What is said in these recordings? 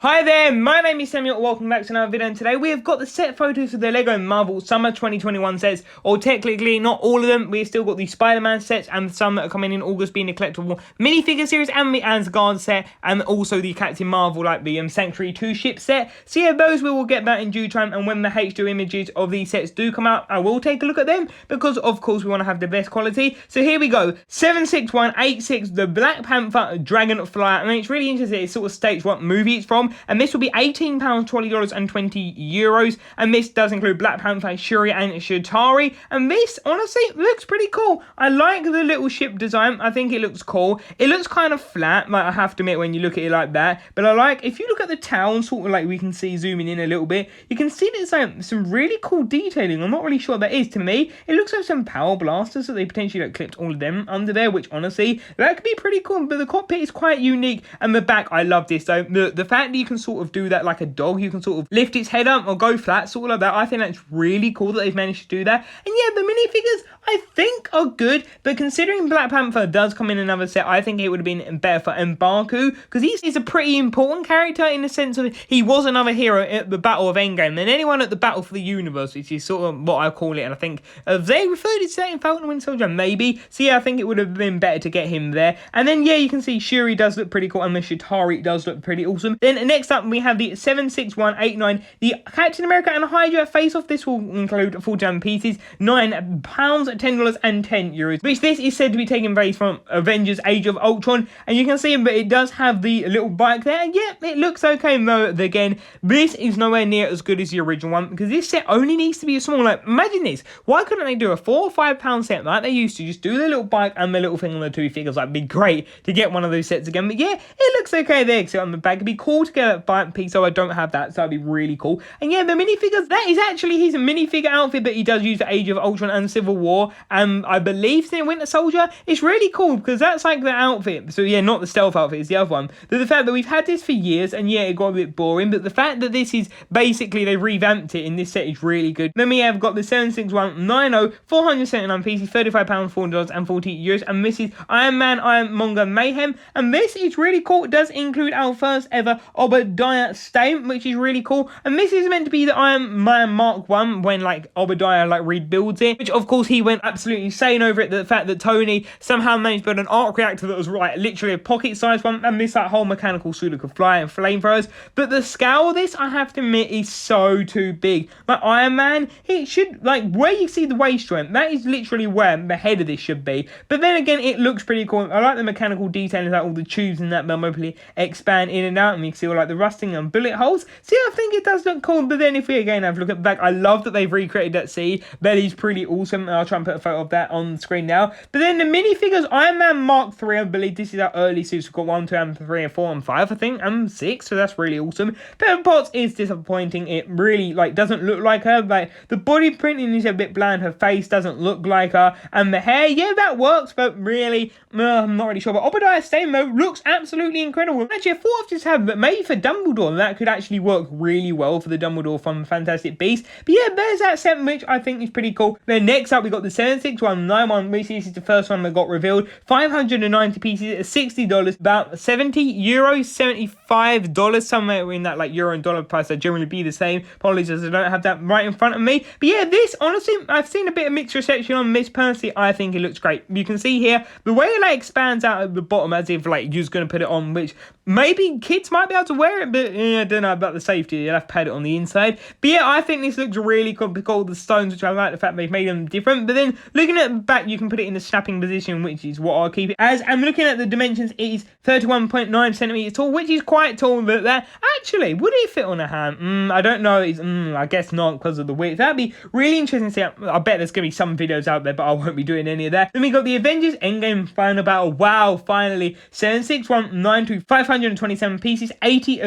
Hi there, my name is Samuel, welcome back to another video, and today we have got the set photos of the LEGO Marvel Summer 2021 sets, or technically not all of them. We've still got the Spider-Man sets and some that are coming in August being the collectible minifigure series and the Asgard set, and also the Captain Marvel, like the Sanctuary 2 ship set. So yeah, those we will get back in due time, and when the HD images of these sets do come out, I will take a look at them, because of course we want to have the best quality. So here we go, 76186, the Black Panther Dragonfly. I mean, it's really interesting, it sort of states what movie it's from. And this will be £18, $20 and €20. And this does include Black Panther, Shuri and Chitauri. And this, honestly, looks pretty cool. I like the little ship design. I think it looks cool. It looks kind of flat, like I have to admit when you look at it like that. But I like, if you look at the town, sort of like we can see zooming in a little bit, you can see there's like some really cool detailing. I'm not really sure what that is. To me, it looks like some power blasters, so they potentially like clipped all of them under there, which honestly, that could be pretty cool. But the cockpit is quite unique. And the back, I love this though. The fact that you can sort of do that like a dog, you can sort of lift its head up or go flat, sort of like that. I think that's really cool that they've managed to do that. And yeah, the minifigures I think are good, but considering Black Panther does come in another set, I think it would have been better for M'Baku, because he's a pretty important character in the sense of he was another hero at the Battle of End Game, and anyone at the Battle for the Universe, which is sort of what I call it. And I think they referred to that in Falcon and Winter Soldier, maybe. So yeah, I think it would have been better to get him there. And then yeah, you can see Shuri does look pretty cool, and the Chitauri does look pretty awesome. Then next up we have the 76189, the Captain America and Hydra face-off. This will include 49 pieces, £9, $10 and €10, which this is said to be taking place from Avengers Age of Ultron. And you can see it, but it does have the little bike there. And yeah, it looks okay, though again, this is nowhere near as good as the original one, because this set only needs to be a small, like, imagine this, why couldn't they do a £4 or £5 set like they used to, just do the little bike and the little thing on the two figures? Like, it'd be great to get one of those sets again. But yeah, it looks okay there, except on the back. It'd be cool to get a bike piece, so I don't have that, so that'd be really cool. And yeah, the minifigures, that is actually his minifigure outfit that he does use for Age of Ultron and Civil War, and I believe the Winter Soldier. It's really cool, because that's like the outfit. So yeah, not the stealth outfit, it's the other one. But the fact that we've had this for years, and yeah, it got a bit boring, but the fact that this is basically, they revamped it in this set is really good. Then we have got the 76190, 479 pieces, £35, $4 and €40, and this is Iron Man, Manga, Mayhem. And this is really cool. It does include our first ever Obadiah stamp, which is really cool. And this is meant to be the Iron Man Mark 1 when like Obadiah like rebuilds it, which of course he went absolutely insane over it. The fact that Tony somehow managed to build an arc reactor that was like literally a pocket sized one, and this like whole mechanical suit that could fly and flamethrowers. But the scale of this, I have to admit, is so too big. Like Iron Man, he should, like where you see the waist joint, that is literally where the head of this should be. But then again, it looks pretty cool. I like the mechanical detailing, like all the tubes and that they'll mostly expand in and out, and you can see all like the rusting and bullet holes. So yeah, I think it does look cool. But then if we again have a look at the back, I love that they've recreated that sea. That is pretty awesome. I'll try and put a photo of that on the screen now. But then the minifigures, Iron Man Mark 3, I believe this is our early suits. We've got 1, 2, and 3, and 4, and 5, I think, and 6. So that's really awesome. Pepper Potts is disappointing. It really like doesn't look like her. Like the body printing is a bit bland. Her face doesn't look like her, and the hair, yeah, that works, but really, I'm not really sure. But Obadiah Stane though looks absolutely incredible. Actually, I thought I've just had, but maybe for Dumbledore, that could actually work really well for the Dumbledore from Fantastic Beasts. But yeah, there's that set, which I think is pretty cool. Then next up, we got the 76191, which this is the first one that got revealed. 590 pieces at $60, about €70, $75, somewhere in that like euro and dollar price. That generally be the same. Apologies, I don't have that right in front of me. But yeah, this honestly, I've seen a bit of mixed reception on this. Personally, I think it looks great. You can see here the way it like expands out at the bottom, as if like you're just going to put it on, which maybe kids might be able to wear it, but yeah, I don't know about the safety. You'll have to pad it on the inside. But yeah, I think this looks really cool because all the stones, which I like the fact they've made them different. But then looking at the back, you can put it in the snapping position, which is what I'll keep it as. And looking at the dimensions, it is 31.9 centimeters tall, which is quite tall. But that actually, would it fit on a hand? I don't know. I guess not because of the width. That'd be really interesting to see. I bet there's going to be some videos out there, but I won't be doing any of that. Then we got the Avengers End Game final battle. Wow, finally. 76192, 527 pieces, £80,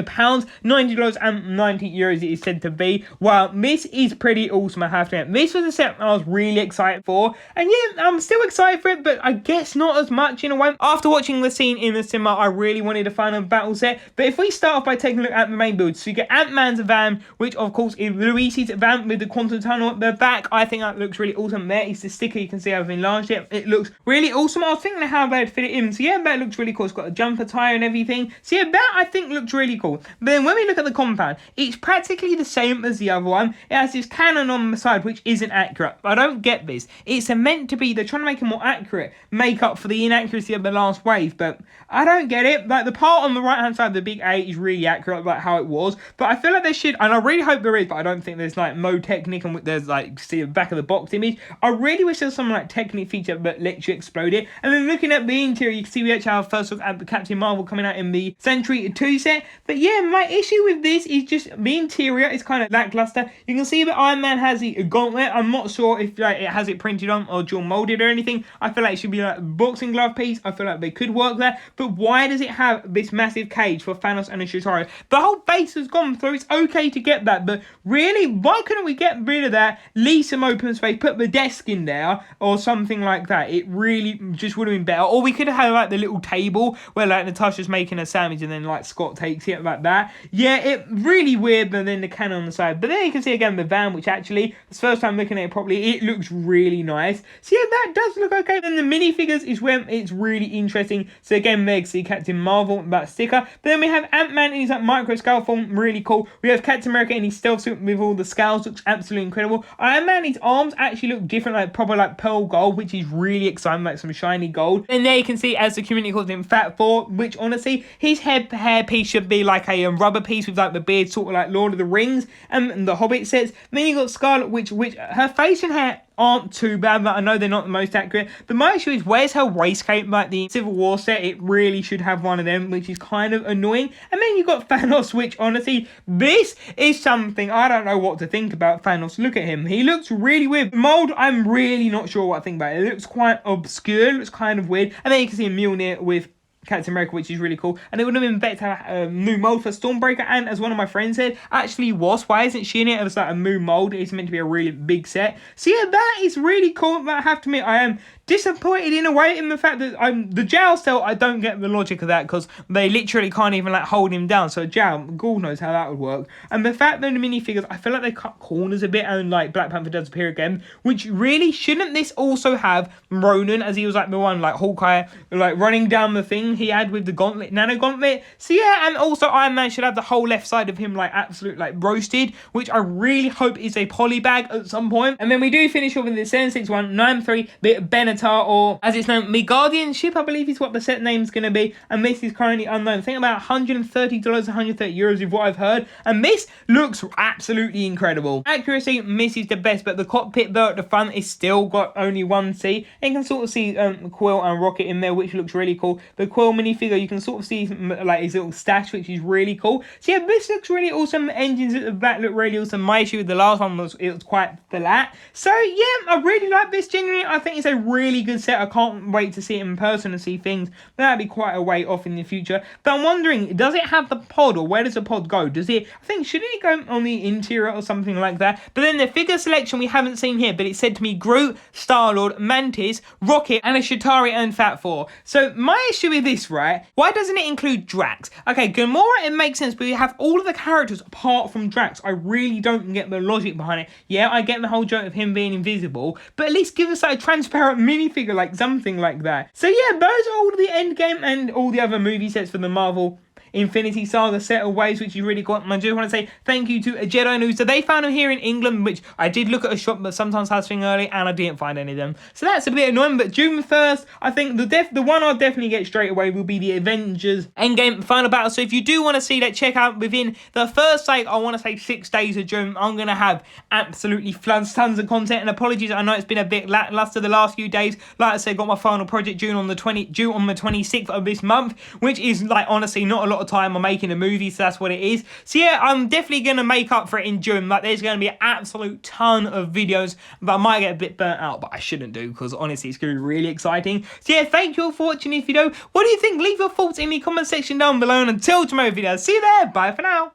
$90 and €90 it is said to be. Wow, this is pretty awesome, I have to admit. This was a set I was really excited for. And yeah, I'm still excited for it, but I guess not as much in a way. After watching the scene in the cinema, I really wanted a final battle set. But if we start off by taking a look at the main build, so you get Ant-Man's van, which of course is Luisi's van with the quantum tunnel at the back. I think that looks really awesome. There is the sticker, you can see I've enlarged it. It looks really awesome. I was thinking of how they'd fit it in. So yeah, that looks really cool. It's got a jumper tire and everything. So yeah, that I think looks really cool. But then when we look at the compound, it's practically the same as the other one. It has this cannon on the side, which isn't accurate. I don't get this. It's meant to be, they're trying to make it more accurate, make up for the inaccuracy of the last wave, but I don't get it. Like, the part on the right hand side of the big A is really accurate, like how it was, but I feel like there should, and I really hope there is, but I don't think there's like Mode Technic and there's like, see the back of the box image. I really wish there was some like Technic feature that lets you explode it. And then looking at the interior, you can see we actually have a first look at the Captain Marvel coming out in the Century 2 set. But yeah, my issue with this is just the interior is kind of lackluster. You can see that Iron Man has the gauntlet. I'm not sure if like it has it printed on or dual molded or anything. I feel like it should be like a boxing glove piece. I feel like they could work there. But why does it have this massive cage for Thanos and a Chitauri? The whole base has gone through. It's okay to get that, but really, why couldn't we get rid of that? Leave some open space, put the desk in there or something like that. It really just would have been better. Or we could have had like the little table where like Natasha's making a sandwich and then like Scott takes it like that. Yeah, it really weird, but then the cannon on the side. But then you can see again the van, which actually, it's the first time looking at it properly, it looks really nice. So yeah, that does look okay. Then the minifigures is where it's really interesting. So again, there you see Captain Marvel, that sticker. But then we have Ant-Man in his like micro scale form, really cool. We have Captain America in his stealth suit with all the scales, looks absolutely incredible. Iron Man, his arms actually look different, like proper like pearl gold, which is really exciting, like some shiny gold. And there you can see, as the community calls him, Fat Thor, which honestly, his hair piece should be like a rubber piece with like the beard, sort of like Lord of the Rings and the Hobbit sets. Then you got Scarlet Witch, which her face and hair aren't too bad, but I know they're not the most accurate. But my issue is, where's her waistcoat? Like the Civil War set, it really should have one of them, which is kind of annoying. And then you got Thanos, which honestly, this is something I don't know what to think about. Thanos, look at him, he looks really weird. Mold, I'm really not sure what I think about it. It looks quite obscure, it looks kind of weird. And then you can see Mjolnir with Captain America, which is really cool. And it would have been better to have a new mold for Stormbreaker, and as one of my friends said, actually Wasp, why isn't she in it? It was like a new mold. It's meant to be a really big set. So yeah, that is really cool. But I have to admit, I am disappointed in a way in the fact that the Jowl cell, I don't get the logic of that, because they literally can't even like hold him down. So Jowl, God knows how that would work. And the fact that the minifigures, I feel like they cut corners a bit, and like Black Panther does appear again, which really, shouldn't this also have Ronan, as he was like the one like Hawkeye like running down the thing he had with the gauntlet, nano gauntlet? So yeah, and also Iron Man should have the whole left side of him like absolute like roasted, which I really hope is a poly bag at some point. And then we do finish off with the 76193 bit Benatar, or as it's known, Midgardian ship, I believe is what the set name's going to be, and this is currently unknown. I think about $130, €130 with what I've heard, and this looks absolutely incredible. Accuracy misses the best, but the cockpit though at the front is still got only one seat. And you can sort of see Quill and Rocket in there, which looks really cool. The Quill minifigure, you can sort of see like his little stash, which is really cool. So yeah, this looks really awesome. Engines at the back look really awesome. My issue with the last one was it was quite flat. So yeah, I really like this. Genuinely, I think it's a really good set. I can't wait to see it in person and see things. That'd be quite a way off in the future. But I'm wondering, does it have the pod, or where does the pod go? Does it, I think, shouldn't it go on the interior or something like that? But then the figure selection we haven't seen here, but it said to me Groot, Star-Lord, Mantis, Rocket, and a Chitauri and Fat Thor. So my issue with this, right, why doesn't it include Drax? Okay, Gamora, it makes sense, but we have all of the characters apart from Drax. I really don't get the logic behind it. Yeah, I get the whole joke of him being invisible, but at least give us like a transparent minifigure, like something like that. So yeah, those are all the End Game and all the other movie sets for the Marvel Infinity Saga set of waves, which is really cool. And I just want to say thank you to a Jedi News. So they found them here in England, which I did look at a shop, but sometimes has thing early, and I didn't find any of them. So that's a bit annoying. But June 1st, I think the one I'll definitely get straight away will be the Avengers End Game Final Battle. So if you do want to see that, check out within the first, like, I want to say 6 days of June, I'm going to have absolutely floods, tons of content. And apologies, I know it's been a bit lackluster the last few days. Like I said, got my final project due on the 26th of this month, which is like honestly not a lot of time. I'm making a movie, so that's what it is. So yeah, I'm definitely going to make up for it in June. Like, there's going to be an absolute ton of videos, but I might get a bit burnt out, but I shouldn't do, because honestly it's going to be really exciting. So yeah, thank you all for watching this video. What do you think? Leave your thoughts in the comment section down below, and until tomorrow's video, see you there. Bye for now.